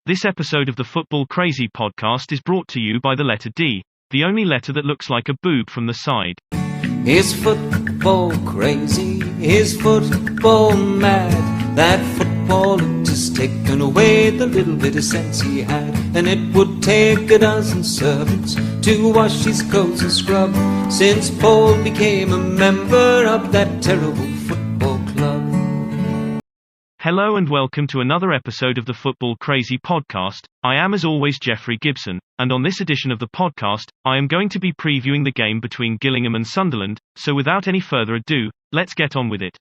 This episode of the Football Crazy podcast is brought to you by the letter D, the only letter that looks like a boob from the side. Is football crazy? Is football mad? That football had just taken away the little bit of sense he had. And it would take a dozen servants to wash his clothes and scrub, since Paul became a member of that terrible football club. Hello and welcome to another episode of the Football Crazy podcast. I am as always Jeffrey Gibson, and on this edition of the podcast, I am going to be previewing the game between Gillingham and Sunderland, so without any further ado, let's get on with it.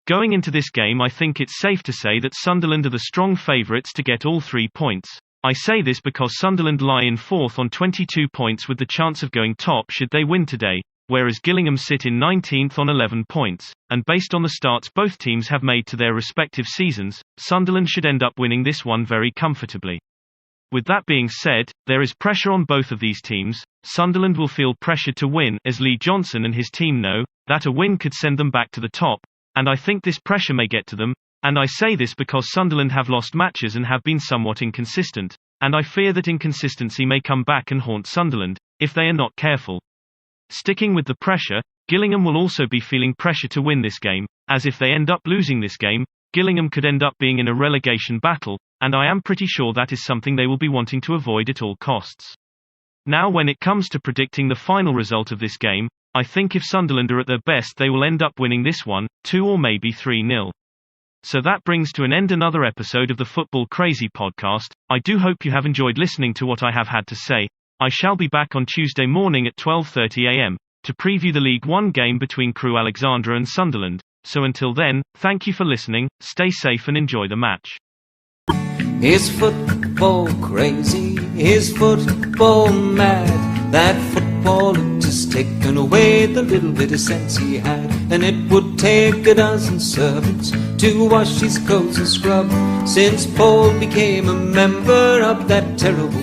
Going into this game, I think it's safe to say that Sunderland are the strong favourites to get all 3 points. I say this because Sunderland lie in 4th on 22 points with the chance of going top should they win today, whereas Gillingham sit in 19th on 11 points, and based on the starts both teams have made to their respective seasons, Sunderland should end up winning this one very comfortably. With that being said, there is pressure on both of these teams. Sunderland will feel pressure to win, as Lee Johnson and his team know that a win could send them back to the top, and I think this pressure may get to them, and I say this because Sunderland have lost matches and have been somewhat inconsistent, and I fear that inconsistency may come back and haunt Sunderland, if they are not careful. Sticking with the pressure, Gillingham will also be feeling pressure to win this game, as if they end up losing this game, Gillingham could end up being in a relegation battle, and I am pretty sure that is something they will be wanting to avoid at all costs. Now when it comes to predicting the final result of this game, I think if Sunderland are at their best they will end up winning this one, 2 or maybe 3-0. So that brings to an end another episode of the Football Crazy podcast. I do hope you have enjoyed listening to what I have had to say. I shall be back on Tuesday morning at 12:30 am, to preview the League One game between Crewe Alexandra and Sunderland, so until then, thank you for listening, stay safe and enjoy the match. Is football crazy? Is football mad? That football had just taken away the little bit of sense he had. And it would take a dozen servants to wash his clothes and scrub, since Paul became a member of that terrible